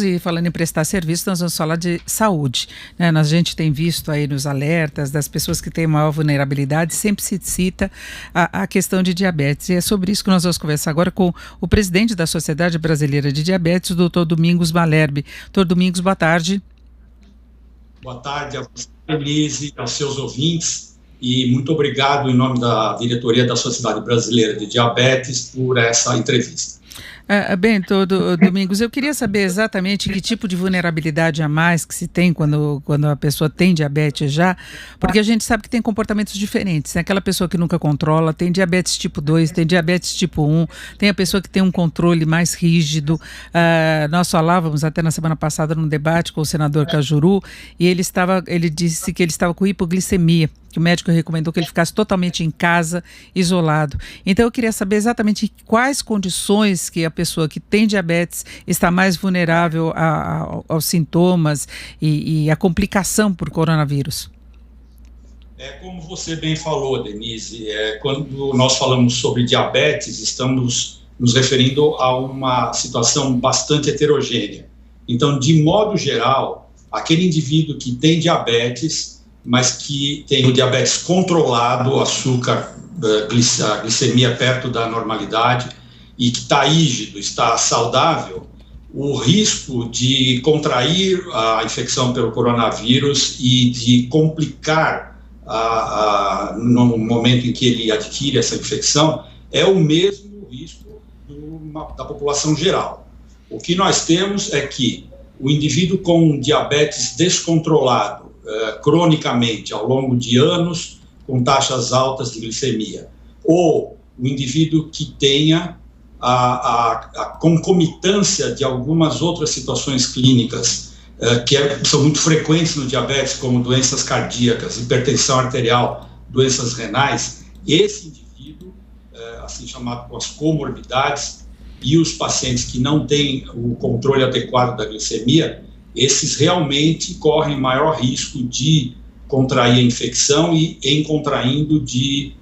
E falando em prestar serviço, nós vamos falar de saúde, né? A gente tem visto aí nos alertas das pessoas que têm maior vulnerabilidade, sempre se cita a questão de diabetes, e é sobre isso que nós vamos conversar agora com o presidente da Sociedade Brasileira de Diabetes, o doutor Domingos Malherbe. Doutor Domingos, boa tarde. Boa tarde a você, Denise, aos seus ouvintes, e muito obrigado em nome da diretoria da Sociedade Brasileira de Diabetes por essa entrevista. Bem, Domingos, eu queria saber exatamente que tipo de vulnerabilidade a mais que se tem quando a pessoa tem diabetes já, porque a gente sabe que tem comportamentos diferentes, né? Aquela pessoa que nunca controla, tem diabetes tipo 2, tem diabetes tipo 1, tem a pessoa que tem um controle mais rígido. Nós falávamos até na semana passada num debate com o senador Cajuru, e ele disse que ele estava com hipoglicemia, que o médico recomendou que ele ficasse totalmente em casa, isolado. Então eu queria saber exatamente quais condições que a pessoa que tem diabetes está mais vulnerável aos sintomas e à complicação por coronavírus. Como você bem falou, Denise, quando nós falamos sobre diabetes, estamos nos referindo a uma situação bastante heterogênea. Então, de modo geral, aquele indivíduo que tem diabetes, mas que tem o diabetes controlado, o açúcar, a glicemia perto da normalidade, e que está rígido, está saudável, o risco de contrair a infecção pelo coronavírus e de complicar no momento em que ele adquire essa infecção é o mesmo risco da população geral. O que nós temos é que o indivíduo com diabetes descontrolado, cronicamente, ao longo de anos, com taxas altas de glicemia, ou o indivíduo que tenha a concomitância de algumas outras situações clínicas que são muito frequentes no diabetes, como doenças cardíacas, hipertensão arterial, doenças renais, esse indivíduo, assim chamado com as comorbidades, e os pacientes que não têm o controle adequado da glicemia, esses realmente correm maior risco de contrair a infecção e, em contraindo, de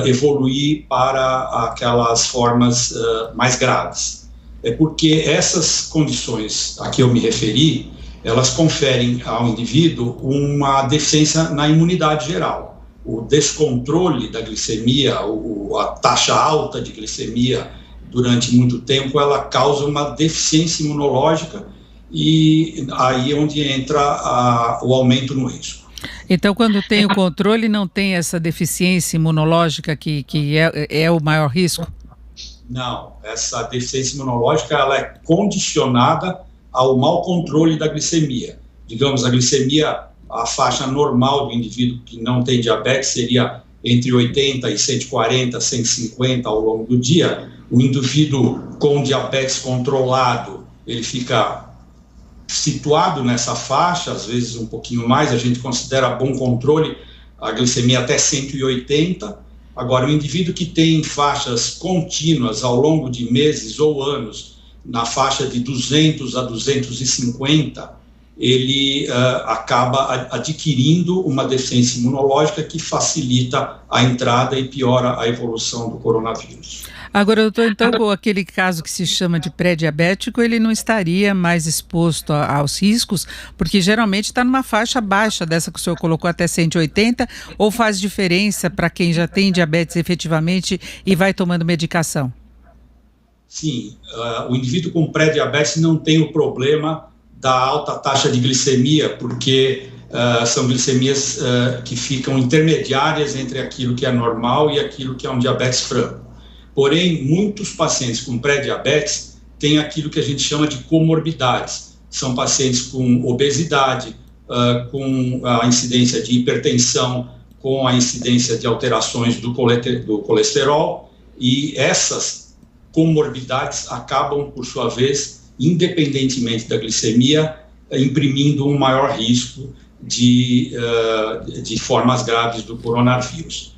evoluir para aquelas formas mais graves. É porque essas condições a que eu me referi, elas conferem ao indivíduo uma deficiência na imunidade geral. O descontrole da glicemia, a taxa alta de glicemia durante muito tempo, ela causa uma deficiência imunológica, e aí é onde entra o aumento no risco. Então, quando tem o controle, não tem essa deficiência imunológica que é o maior risco? Não, essa deficiência imunológica ela é condicionada ao mau controle da glicemia. Digamos, a glicemia, a faixa normal do indivíduo que não tem diabetes seria entre 80 e 140, 150 ao longo do dia. O indivíduo com diabetes controlado, ele fica situado nessa faixa, às vezes um pouquinho mais, a gente considera bom controle a glicemia até 180. Agora, o indivíduo que tem faixas contínuas ao longo de meses ou anos, na faixa de 200 a 250, ele acaba adquirindo uma deficiência imunológica que facilita a entrada e piora a evolução do coronavírus. Agora, doutor, então, com aquele caso que se chama de pré-diabético, ele não estaria mais exposto aos riscos, porque geralmente está numa faixa baixa dessa que o senhor colocou até 180, ou faz diferença para quem já tem diabetes efetivamente e vai tomando medicação? Sim, o indivíduo com pré-diabetes não tem o problema da alta taxa de glicemia, porque são glicemias que ficam intermediárias entre aquilo que é normal e aquilo que é um diabetes franco. Porém, muitos pacientes com pré-diabetes têm aquilo que a gente chama de comorbidades. São pacientes com obesidade, com a incidência de hipertensão, com a incidência de alterações do colesterol, e essas comorbidades acabam, por sua vez, independentemente da glicemia, imprimindo um maior risco de formas graves do coronavírus.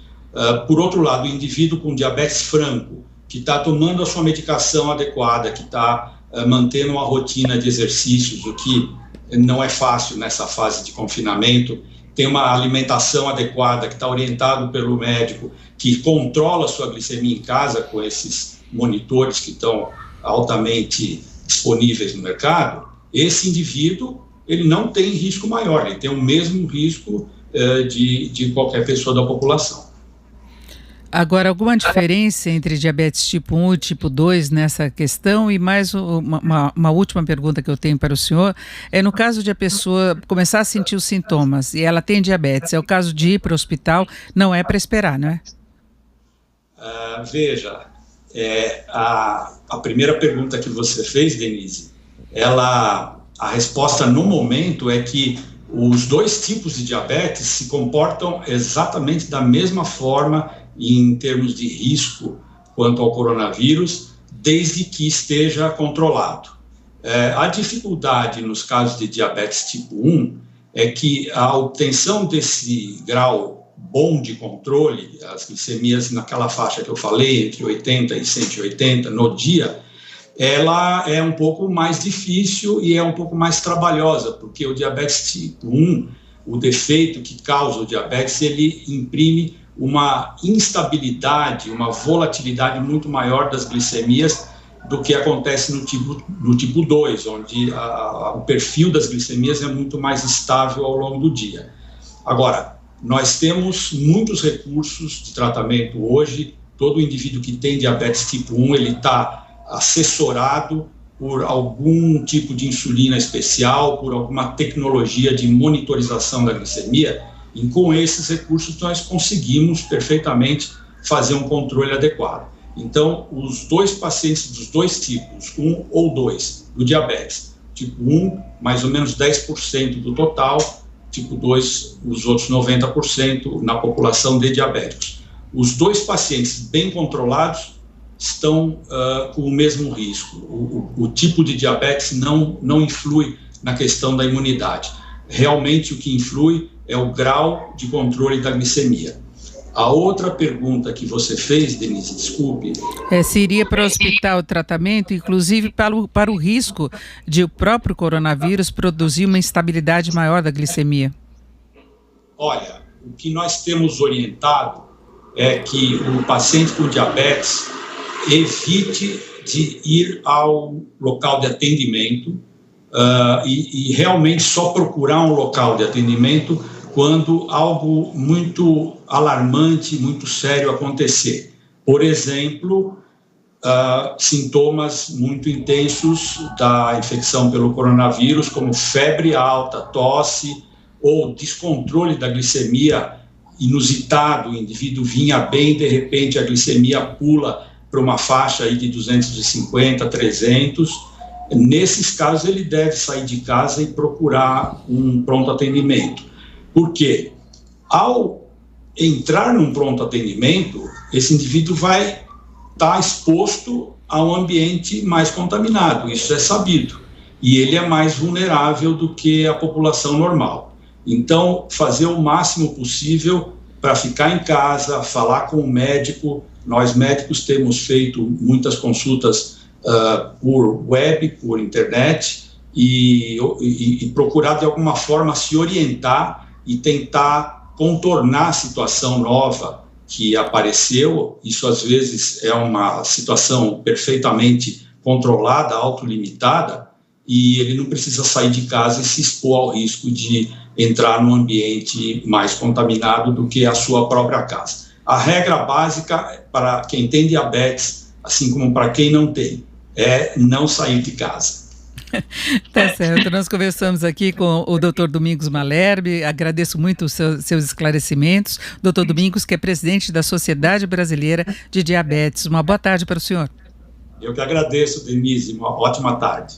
Por outro lado, o indivíduo com diabetes franco, que está tomando a sua medicação adequada, que está mantendo uma rotina de exercícios, o que não é fácil nessa fase de confinamento, tem uma alimentação adequada, que está orientado pelo médico, que controla a sua glicemia em casa com esses monitores que estão altamente disponíveis no mercado, esse indivíduo ele não tem risco maior, ele tem o mesmo risco de qualquer pessoa da população. Agora, alguma diferença entre diabetes tipo 1 e tipo 2 nessa questão? E mais uma última pergunta que eu tenho para o senhor é no caso de a pessoa começar a sentir os sintomas e ela tem diabetes, é o caso de ir para o hospital, não é para esperar, não é? Veja, a primeira pergunta que você fez, Denise, a resposta no momento é que os dois tipos de diabetes se comportam exatamente da mesma forma em termos de risco quanto ao coronavírus, desde que esteja controlado. A dificuldade nos casos de diabetes tipo 1 é que a obtenção desse grau bom de controle, as glicemias naquela faixa que eu falei, entre 80 e 180 no dia, ela é um pouco mais difícil e é um pouco mais trabalhosa, porque o diabetes tipo 1, o defeito que causa o diabetes, ele imprime uma instabilidade, uma volatilidade muito maior das glicemias do que acontece no tipo 2, onde o perfil das glicemias é muito mais estável ao longo do dia. Agora, nós temos muitos recursos de tratamento hoje. Todo indivíduo que tem diabetes tipo 1, ele está assessorado por algum tipo de insulina especial, por alguma tecnologia de monitorização da glicemia, e com esses recursos nós conseguimos perfeitamente fazer um controle adequado. Então, os dois pacientes dos dois tipos, 1 ou 2, do diabetes, tipo 1, mais ou menos 10% do total, tipo 2, os outros 90% na população de diabéticos. Os dois pacientes bem controlados estão com o mesmo risco. O tipo de diabetes não influi na questão da imunidade. Realmente o que influi é o grau de controle da glicemia. A outra pergunta que você fez, Denise, desculpe... se iria para o hospital o tratamento, inclusive para o risco de o próprio coronavírus produzir uma instabilidade maior da glicemia? Olha, o que nós temos orientado é que o paciente com diabetes evite de ir ao local de atendimento e realmente só procurar um local de atendimento quando algo muito alarmante, muito sério acontecer. Por exemplo, sintomas muito intensos da infecção pelo coronavírus, como febre alta, tosse ou descontrole da glicemia inusitado, o indivíduo vinha bem, de repente a glicemia pula para uma faixa aí de 250, 300. Nesses casos ele deve sair de casa e procurar um pronto atendimento. Por quê? Ao entrar num pronto atendimento, esse indivíduo vai estar exposto a um ambiente mais contaminado, isso é sabido, e ele é mais vulnerável do que a população normal. Então, fazer o máximo possível para ficar em casa, falar com o médico. Nós médicos temos feito muitas consultas por web, por internet, e procurar de alguma forma se orientar e tentar contornar a situação nova que apareceu. Isso às vezes é uma situação perfeitamente controlada, autolimitada, e ele não precisa sair de casa e se expor ao risco de entrar num ambiente mais contaminado do que a sua própria casa. A regra básica para quem tem diabetes, assim como para quem não tem, é não sair de casa. Tá certo, nós conversamos aqui com o Dr. Domingos Malherbe, agradeço muito os seus esclarecimentos. Dr. Domingos, que é presidente da Sociedade Brasileira de Diabetes. Uma boa tarde para o senhor. Eu que agradeço, Denise, uma ótima tarde.